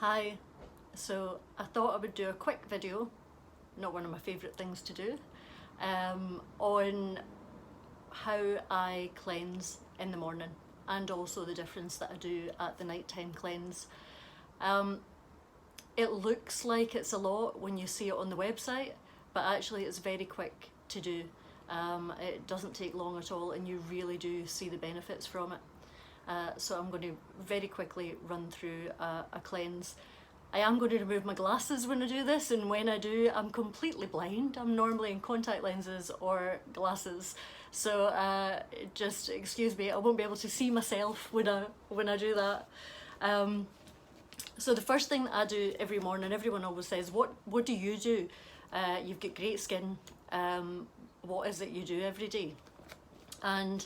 Hi, so I thought I would do a quick video, not one of my favourite things to do, on how I cleanse in the morning and also the difference that I do at the nighttime cleanse. Um, it looks like it's a lot when you see it on the website, but actually it's very quick to do. It doesn't take long at all and you really do see the benefits from it. So I'm going to very quickly run through a cleanse. I am going to remove my glasses when I do this, and when I do, I'm completely blind. I'm normally in contact lenses or glasses, so just excuse me. I won't be able to see myself when I do that. So the first thing that I do every morning, everyone always says, "What do you do? You've got great skin. What is it you do every day?" And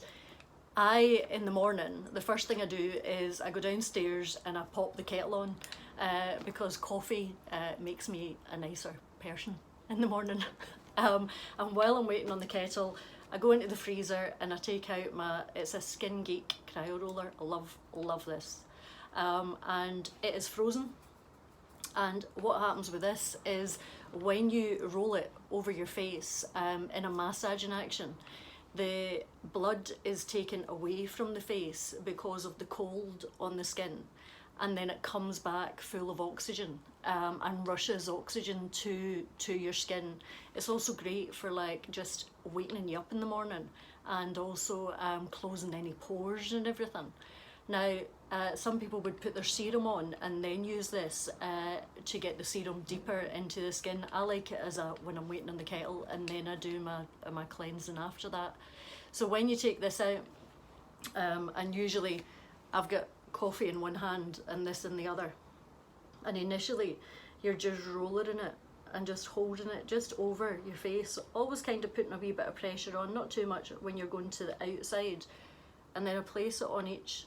in the morning, the first thing I do is I go downstairs and I pop the kettle on because coffee makes me a nicer person in the morning. And while I'm waiting on the kettle, I go into the freezer and I take out it's a Skin Geek cryo roller. I love this. And it is frozen. And what happens with this is when you roll it over your face in a massaging action, the blood is taken away from the face because of the cold on the skin, and then it comes back full of oxygen and rushes oxygen to your skin. It's also great for like just wakening you up in the morning and also closing any pores and everything. Now, some people would put their serum on and then use this to get the serum deeper into the skin. I like it as when I'm waiting on the kettle, and then I do my cleansing after that. So when you take this out, and usually I've got coffee in one hand and this in the other, and initially you're just rolling it and just holding it just over your face, always kind of putting a wee bit of pressure on, not too much when you're going to the outside, and then I place it on each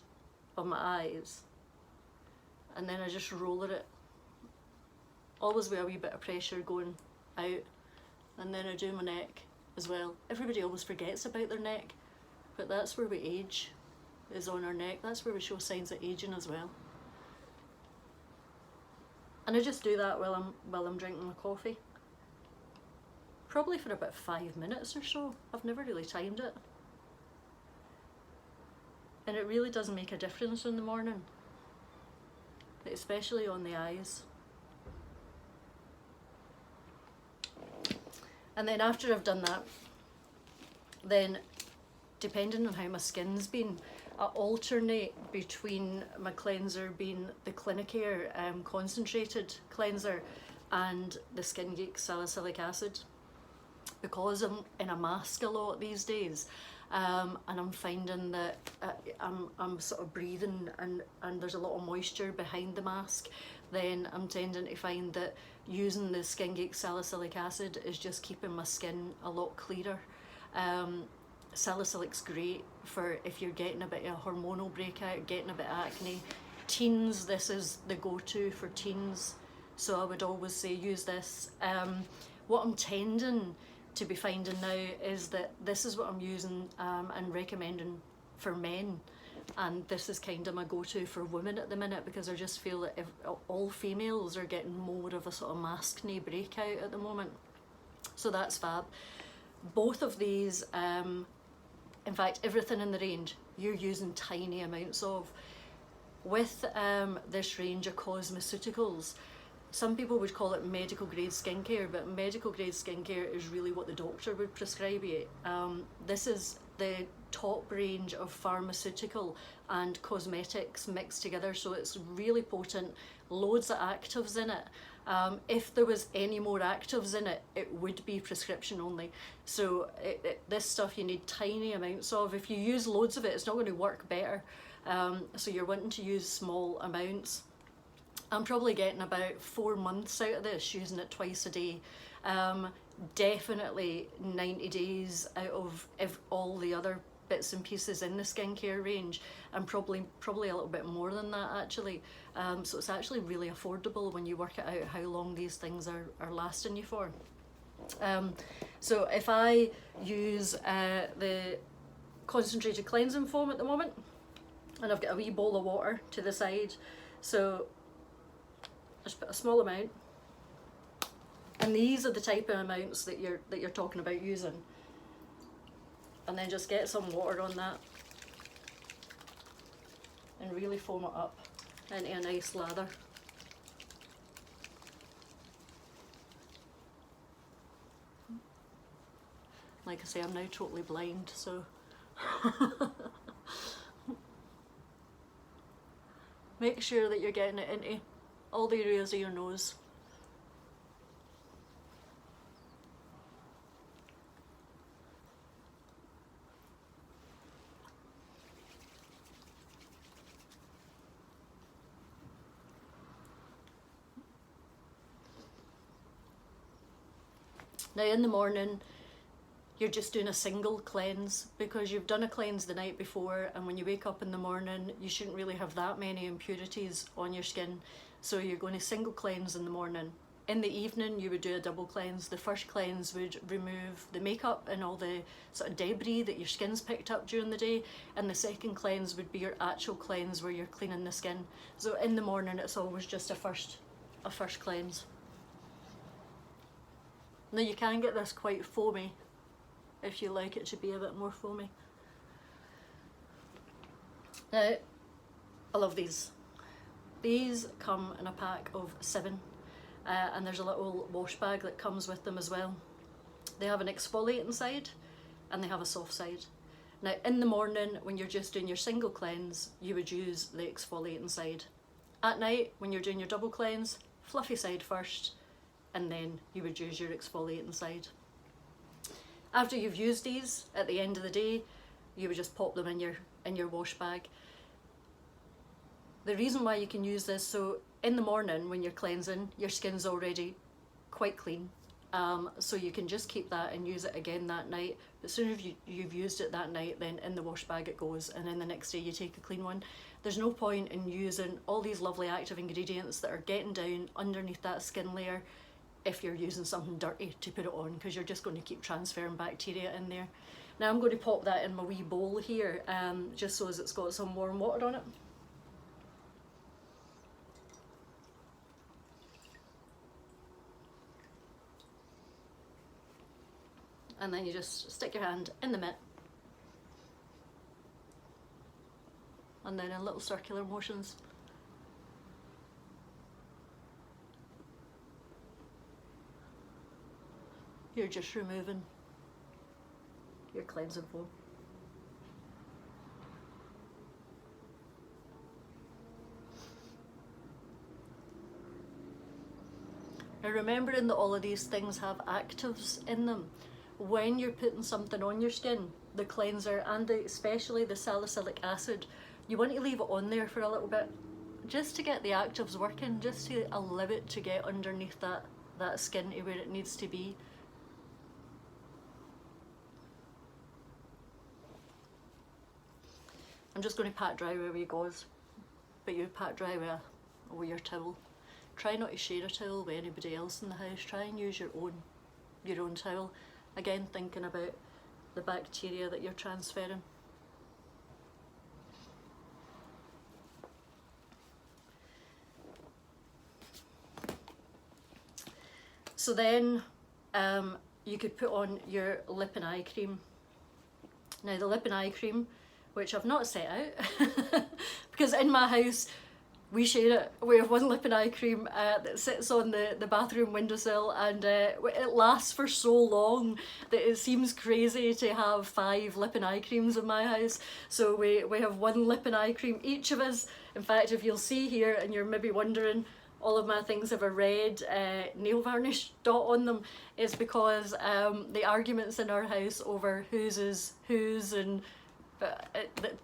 of my eyes, and then I just roll it, always with a wee bit of pressure going out, and then I do my neck as well. Everybody always forgets about their neck, but that's where we age, is on our neck. That's where we show signs of aging as well. And I just do that while I'm drinking my coffee, probably for about 5 minutes or so. I've never really timed it. And it really does make a difference in the morning, especially on the eyes. And then after I've done that, then depending on how my skin's been, I alternate between my cleanser being the Clinicare concentrated cleanser and the Skin Geek salicylic acid, because I'm in a mask a lot these days. And I'm finding that I'm sort of breathing and there's a lot of moisture behind the mask, then I'm tending to find that using the Skin Geek salicylic acid is just keeping my skin a lot clearer. Salicylic's great for if you're getting a bit of a hormonal breakout, getting a bit of acne. Teens, this is the go-to for teens, so I would always say use this. What I'm tending to be finding now is that this is what I'm using and recommending for men, and this is kind of my go-to for women at the minute, because I just feel that if all females are getting more of a sort of maskne breakout at the moment, so that's fab. Both of these, in fact everything in the range, you're using tiny amounts of. With this range of cosmeceuticals, some people would call it medical grade skincare, but medical grade skincare is really what the doctor would prescribe you. This is the top range of pharmaceutical and cosmetics mixed together, so it's really potent, loads of actives in it. If there was any more actives in it, it would be prescription only. So this stuff you need tiny amounts of. If you use loads of it, it's not going to work better. So you're wanting to use small amounts. I'm probably getting about 4 months out of this, using it twice a day. Definitely 90 days out of all the other bits and pieces in the skincare range, and probably a little bit more than that actually. So it's actually really affordable when you work it out how long these things are lasting you for. So if I use the concentrated cleansing foam at the moment, and I've got a wee bowl of water to the side, so just put a small amount, and these are the type of amounts that you're talking about using. And then just get some water on that and really foam it up into a nice lather. Like I say, I'm now totally blind, so make sure that you're getting it into all the areas of your nose. Now in the morning, you're just doing a single cleanse because you've done a cleanse the night before, and when you wake up in the morning, you shouldn't really have that many impurities on your skin. So you're going to single cleanse in the morning. In the evening, you would do a double cleanse. The first cleanse would remove the makeup and all the sort of debris that your skin's picked up during the day, and the second cleanse would be your actual cleanse where you're cleaning the skin. So in the morning, it's always just a first cleanse. Now you can get this quite foamy if you like it to be a bit more foamy. Now, I love these. These come in a pack of 7, and there's a little wash bag that comes with them as well. They have an exfoliating side and they have a soft side. Now in the morning, when you're just doing your single cleanse, you would use the exfoliating side. At night, when you're doing your double cleanse, fluffy side first, and then you would use your exfoliating side. After you've used these, at the end of the day, you would just pop them in your wash bag. The reason why you can use this, so in the morning when you're cleansing, your skin's already quite clean, so you can just keep that and use it again that night. But as soon as you've used it that night, then in the wash bag it goes, and then the next day you take a clean one. There's no point in using all these lovely active ingredients that are getting down underneath that skin layer if you're using something dirty to put it on, because you're just going to keep transferring bacteria in there. Now I'm going to pop that in my wee bowl here, just so as it's got some warm water on it. And then you just stick your hand in the mitt, and then in little circular motions. You're just removing your cleansing foam. Now remembering that all of these things have actives in them. When you're putting something on your skin, the cleanser and especially the salicylic acid, you want to leave it on there for a little bit, just to get the actives working, just to allow it to get underneath that skin to where it needs to be. I'm just going to pat dry wherever you goes, but you pat dry with your towel. Try not to share a towel with anybody else in the house. Try and use your own towel. Again, thinking about the bacteria that you're transferring. So then you could put on your lip and eye cream. Now the lip and eye cream, which I've not set out, because in my house we share it. We have one lip and eye cream that sits on the bathroom windowsill, and it lasts for so long that it seems crazy to have 5 lip and eye creams in my house. So we have one lip and eye cream, each of us. In fact, if you'll see here and you're maybe wondering, all of my things have a red nail varnish dot on them, is because the arguments in our house over whose is whose, and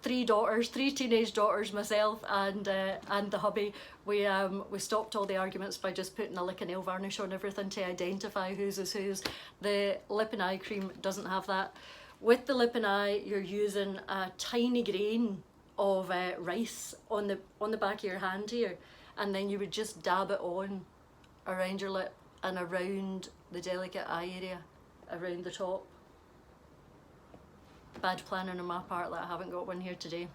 3 teenage daughters, myself and the hubby, we stopped all the arguments by just putting a lick of nail varnish on everything to identify whose is whose. The lip and eye cream doesn't have that. With the lip and eye, you're using a tiny grain of rice on the back of your hand here, and then you would just dab it on around your lip and around the delicate eye area, around the top. Bad planning on my part that I haven't got one here today.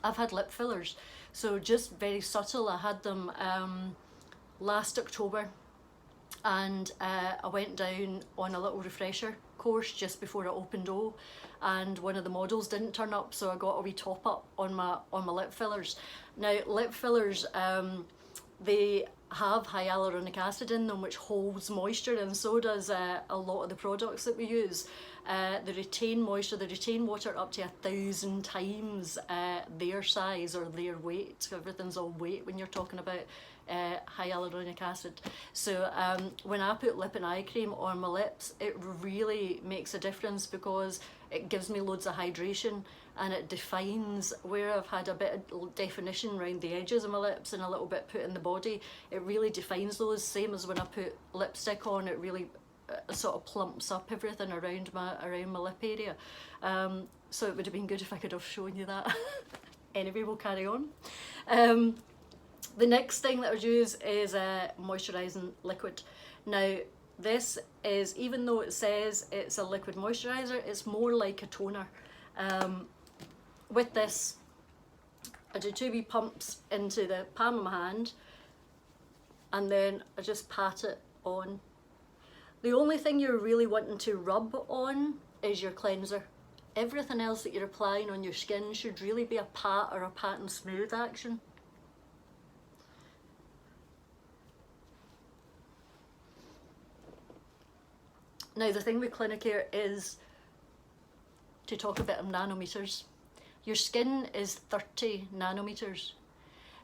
I've had lip fillers, so just very subtle. I had them last October, and I went down on a little refresher course just before I opened O, and one of the models didn't turn up, so I got a wee top up on my lip fillers. Now lip fillers, they have hyaluronic acid in them, which holds moisture, and so does a lot of the products that we use. They retain moisture, they retain water up to 1,000 times their size or their weight. Everything's all weight when you're talking about hyaluronic acid. So when I put lip and eye cream on my lips, it really makes a difference, because it gives me loads of hydration, and it defines where I've had a bit of definition around the edges of my lips and a little bit put in the body. It really defines those, same as when I put lipstick on, it really sort of plumps up everything around my lip area. So it would have been good if I could have shown you that. Anyway, we'll carry on. The next thing that I use is a moisturising liquid. Now this is, even though it says it's a liquid moisturiser, it's more like a toner. With this, I do 2 wee pumps into the palm of my hand, and then I just pat it on. The only thing you're really wanting to rub on is your cleanser. Everything else that you're applying on your skin should really be a pat or a pat and smooth action. Now the thing with Clinicare is to talk a bit of nanometers. Your skin is 30 nanometers.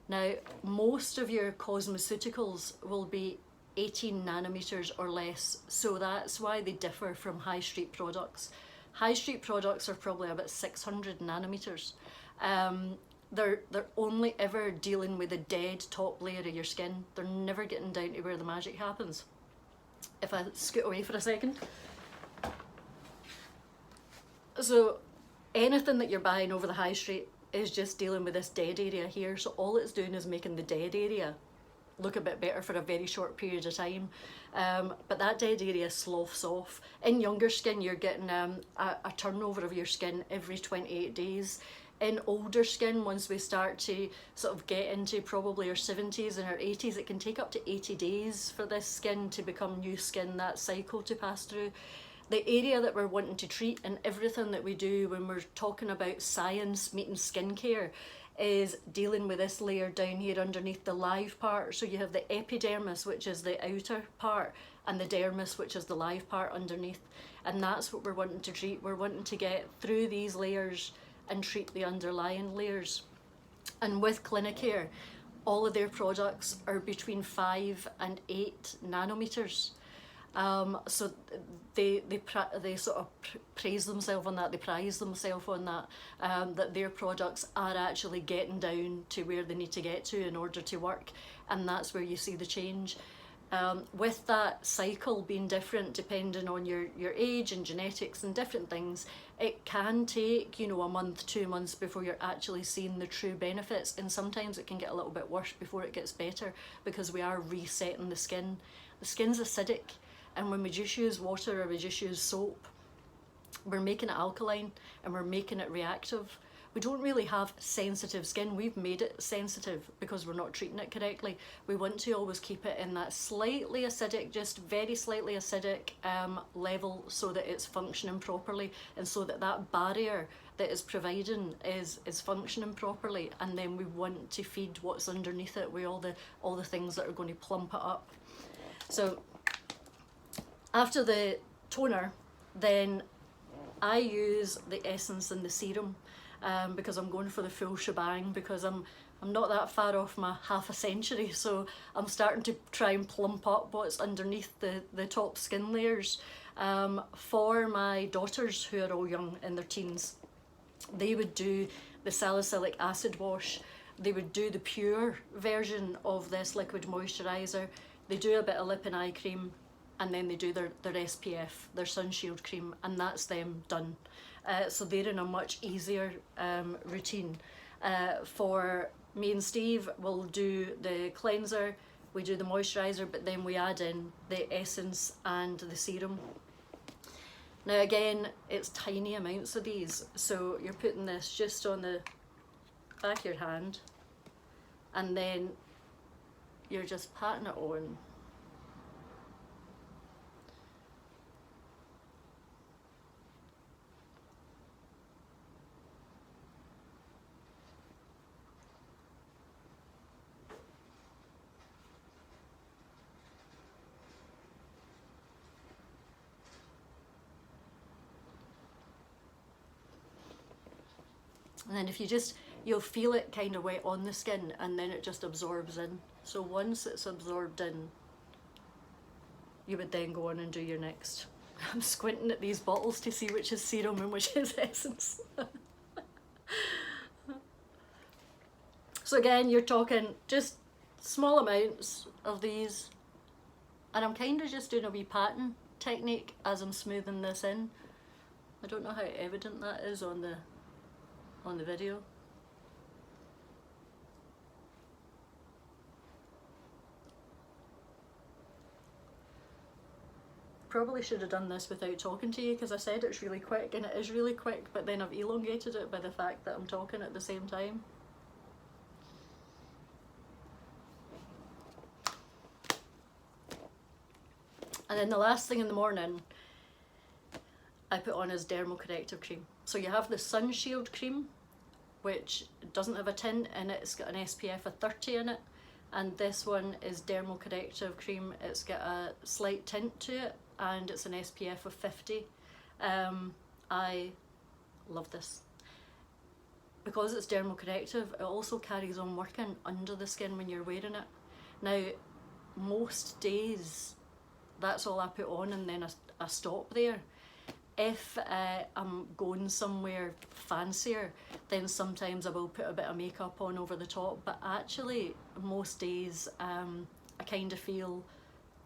Now most of your cosmeceuticals will be 18 nanometers or less, so that's why they differ from high street products. High street products are probably about 600 nanometers. They're only ever dealing with the dead top layer of your skin. They're never getting down to where the magic happens. If I scoot away for a second. So anything that you're buying over the high street is just dealing with this dead area here, so all it's doing is making the dead area look a bit better for a very short period of time, but that dead area sloughs off. In younger skin, you're getting a turnover of your skin every 28 days. In older skin, once we start to sort of get into probably our 70s and our 80s, it can take up to 80 days for this skin to become new skin, that cycle to pass through. The area that we're wanting to treat, and everything that we do when we're talking about science meeting skincare, is dealing with this layer down here underneath the live part. So you have the epidermis, which is the outer part, and the dermis, which is the live part underneath, and that's what we're wanting to treat. We're wanting to get through these layers and treat the underlying layers. And with Clinicare, all of their products are between 5 and 8 nanometers. So they sort of praise themselves on that, they prize themselves on that, that their products are actually getting down to where they need to get to in order to work, and that's where you see the change. With that cycle being different depending on your age and genetics and different things, it can take, you know, a month, 2 months before you're actually seeing the true benefits, and sometimes it can get a little bit worse before it gets better, because we are resetting the skin. The skin's acidic, and when we just use water or we just use soap, we're making it alkaline and we're making it reactive. We don't really have sensitive skin. We've made it sensitive because we're not treating it correctly. We want to always keep it in that slightly acidic, just very slightly acidic level, so that it's functioning properly, and so that that barrier that is providing is functioning properly, and then we want to feed what's underneath it with all the things that are going to plump it up. So after the toner, then I use the essence and the serum, because I'm going for the full shebang, because I'm not that far off my half a century, so I'm starting to try and plump up what's underneath the top skin layers. For my daughters, who are all young in their teens, they would do the salicylic acid wash, they would do the pure version of this liquid moisturiser, they do a bit of lip and eye cream, and then they do their SPF, their sunshield cream, and that's them done. So they're in a much easier routine. For me and Steve, we'll do the cleanser, we do the moisturiser, but then we add in the essence and the serum. Now again, it's tiny amounts of these, so you're putting this just on the back of your hand, and then you're just patting it on. And then if you just, you'll feel it kind of wet on the skin, and then it just absorbs in. So once it's absorbed in, you would then go on and do your next. I'm squinting at these bottles to see which is serum and which is essence. So again, you're talking just small amounts of these, and I'm kind of just doing a wee patting technique as I'm smoothing this in. I don't know how evident that is on the video. Probably should have done this without talking to you, because I said it's really quick, and it is really quick, but then I've elongated it by the fact that I'm talking at the same time. And then the last thing in the morning I put on is dermal corrective cream. So you have the Sun Shield cream, which doesn't have a tint in it, it's got an SPF of 30 in it. And this one is dermal corrective cream, it's got a slight tint to it, and it's an SPF of 50. I love this. Because it's dermal corrective, it also carries on working under the skin when you're wearing it. Now, most days, that's all I put on, and then I stop there. If I'm going somewhere fancier, then sometimes I will put a bit of makeup on over the top, but actually most days I kind of feel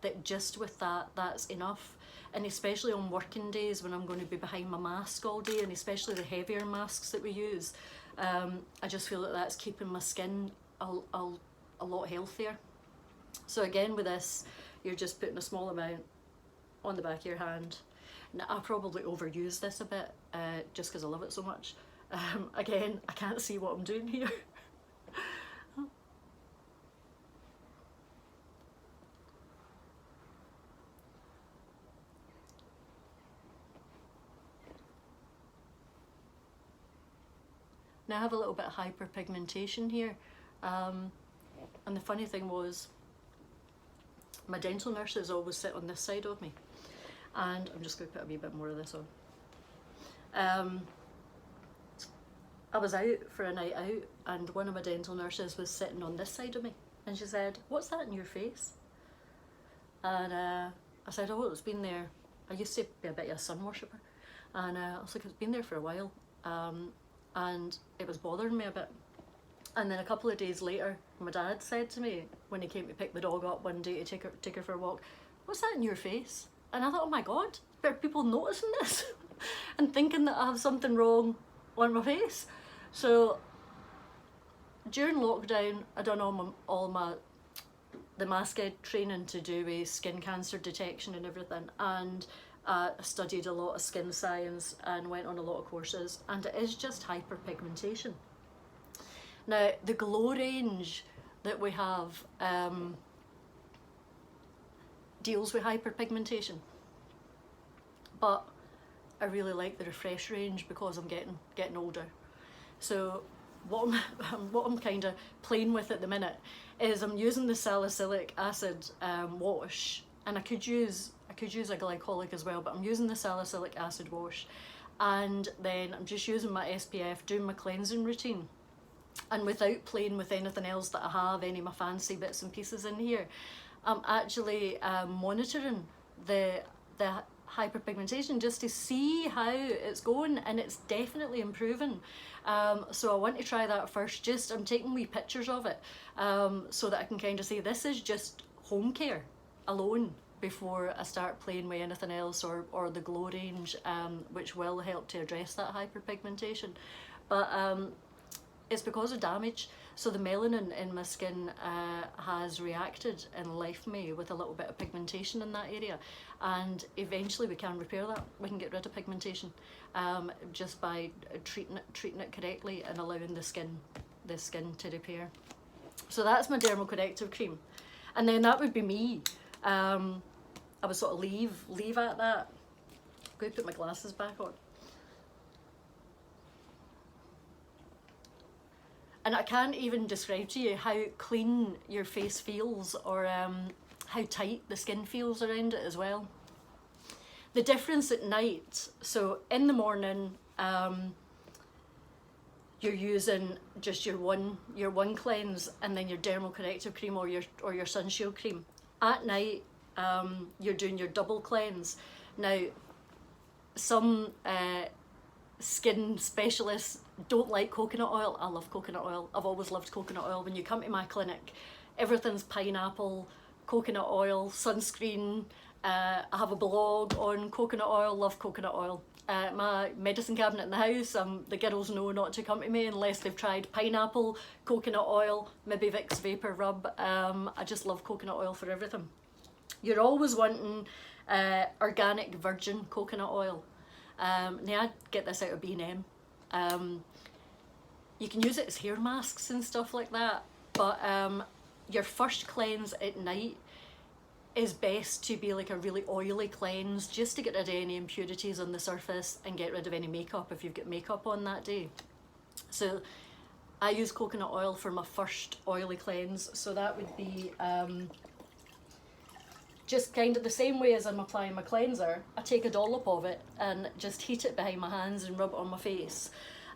that just with that, that's enough. And especially on working days when I'm going to be behind my mask all day, and especially the heavier masks that we use, I just feel that that's keeping my skin a lot healthier. So again, with this, you're just putting a small amount on the back of your hand. Now, I probably overuse this a bit, just because I love it so much. Again, I can't see what I'm doing here. Now I have a little bit of hyperpigmentation here, and the funny thing was, my dental nurses always sit on this side of me, and I'm just going to put a wee bit more of this on. I was out for a night out, and one of my dental nurses was sitting on this side of me, and she said, "What's that in your face?" And I said, "Oh, it's been there. I used to be a bit of a sun worshipper," and I was like, "It's been there for a while," and it was bothering me a bit. And then a couple of days later, my dad said to me, when he came to pick the dog up one day to take her for a walk, "What's that in your face?" And I thought, oh my God, are people noticing this? And thinking that I have something wrong on my face. So during lockdown, I done all the MaskEd training to do with skin cancer detection and everything, and I studied a lot of skin science and went on a lot of courses, and it is just hyperpigmentation. Now, the Glow range that we have deals with hyperpigmentation, but I really like the Refresh range because I'm getting older. So what I'm kind of playing with at the minute is I'm using the salicylic acid wash, and I could use a glycolic as well, but I'm using the salicylic acid wash, and then I'm just using my SPF, doing my cleansing routine. And without playing with anything else that I have, any of my fancy bits and pieces in here, I'm actually monitoring the hyperpigmentation just to see how it's going, and it's definitely improving. So I want to try that first. I'm taking wee pictures of it so that I can kind of say this is just home care alone before I start playing with anything else, or the Glow range, which will help to address that hyperpigmentation. But it's because of damage. So the melanin in my skin has reacted and left me with a little bit of pigmentation in that area, and eventually we can repair that. We can get rid of pigmentation just by treating it correctly and allowing the skin to repair. So that's my dermal corrective cream. And then that would be me. I would sort of leave at that. I'm going to put my glasses back on. And I can't even describe to you how clean your face feels, or how tight the skin feels around it as well. The difference at night, so in the morning, you're using just your one cleanse, and then your dermal corrective cream or your sunshield cream. At night, you're doing your double cleanse. Now, some skin specialists don't like coconut oil. I love coconut oil. I've always loved coconut oil. When you come to my clinic, everything's pineapple, coconut oil, sunscreen. I have a blog on coconut oil, love coconut oil. My medicine cabinet in the house, the girls know not to come to me unless they've tried pineapple, coconut oil, maybe Vicks Vapor Rub. I just love coconut oil for everything. You're always wanting organic virgin coconut oil. Now I get this out of B&M. You can use it as hair masks and stuff like that, but your first cleanse at night is best to be like a really oily cleanse, just to get rid of any impurities on the surface and get rid of any makeup if you've got makeup on that day. So I use coconut oil for my first oily cleanse, so that would be just kind of the same way as I'm applying my cleanser. I take a dollop of it and just heat it behind my hands and rub it on my face.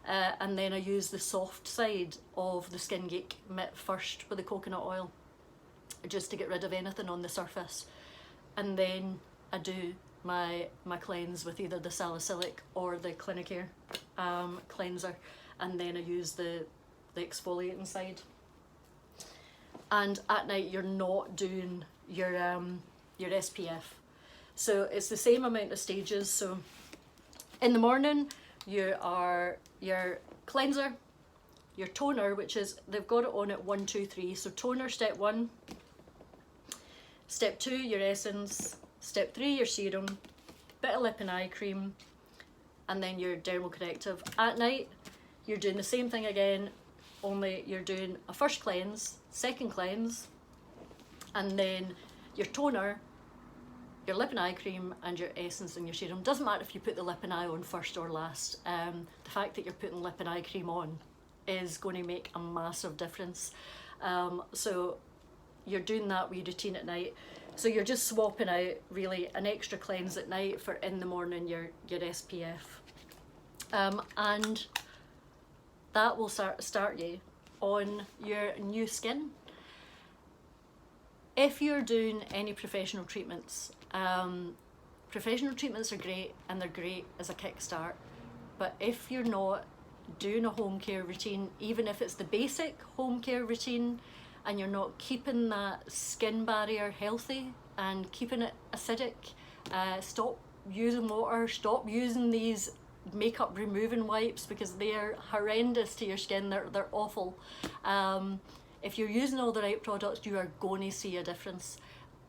And then I use the soft side of the Skin Geek mitt first with the coconut oil, just to get rid of anything on the surface. And then I do my cleanse with either the salicylic or the Clinicare cleanser. And then I use the exfoliating side. And at night you're not doing your SPF. So it's the same amount of stages. So in the morning, you are your cleanser, your toner, which is, they've got it on at 1, 2, 3. So toner, step 1. Step 2, your essence. Step 3, your serum. Bit of lip and eye cream. And then your dermal corrective. At night, you're doing the same thing again, only you're doing a first cleanse, second cleanse, and then your toner, your lip and eye cream, and your essence and your serum. Doesn't matter if you put the lip and eye on first or last. The fact that you're putting lip and eye cream on is going to make a massive difference. So you're doing that with your routine at night. So you're just swapping out really an extra cleanse at night for in the morning your SPF. And that will start you on your new skin. If you're doing any professional treatments are great, and they're great as a kickstart. But if you're not doing a home care routine, even if it's the basic home care routine, and you're not keeping that skin barrier healthy and keeping it acidic, stop using water, stop using these makeup removing wipes, because they're horrendous to your skin. They're awful. If you're using all the right products, you are going to see a difference.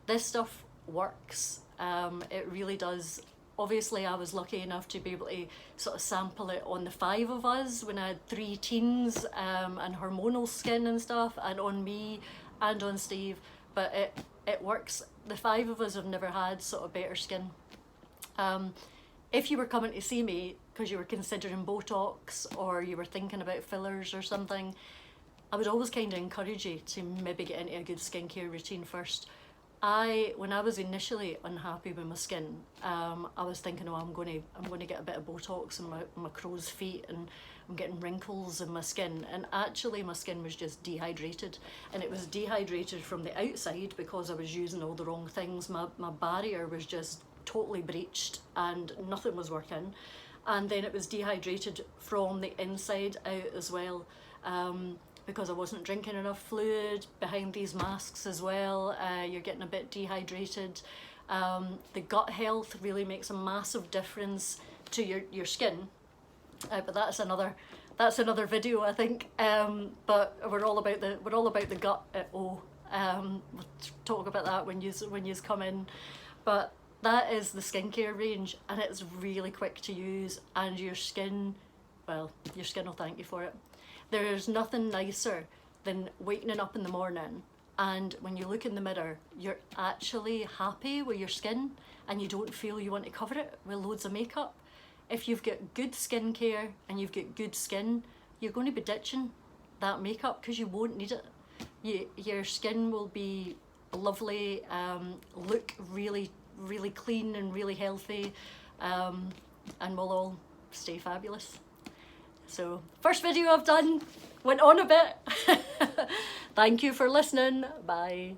This stuff works. It really does. Obviously, I was lucky enough to be able to sort of sample it on the 5 of us when I had 3 teens and hormonal skin and stuff, and on me and on Steve. But it works. The 5 of us have never had sort of better skin. If you were coming to see me because you were considering Botox or you were thinking about fillers or something, I would always kind of encourage you to maybe get into a good skincare routine first. When I was initially unhappy with my skin, I was thinking, oh, I'm going to get a bit of Botox in my crow's feet, and I'm getting wrinkles in my skin. And actually my skin was just dehydrated, and it was dehydrated from the outside because I was using all the wrong things. My barrier was just totally breached and nothing was working. And then it was dehydrated from the inside out as well. Because I wasn't drinking enough fluid behind these masks as well. You're getting a bit dehydrated. The gut health really makes a massive difference to your skin. But that's another video, I think. But we're all about the gut at O. We'll talk about that when yous come in. But that is the skincare range, and it's really quick to use, and your skin will thank you for it. There's nothing nicer than waking up in the morning and when you look in the mirror, you're actually happy with your skin and you don't feel you want to cover it with loads of makeup. If you've got good skincare and you've got good skin, you're going to be ditching that makeup because you won't need it. Your skin will be lovely, look really, really clean and really healthy, and we'll all stay fabulous. So, first video I've done, went on a bit. Thank you for listening. Bye.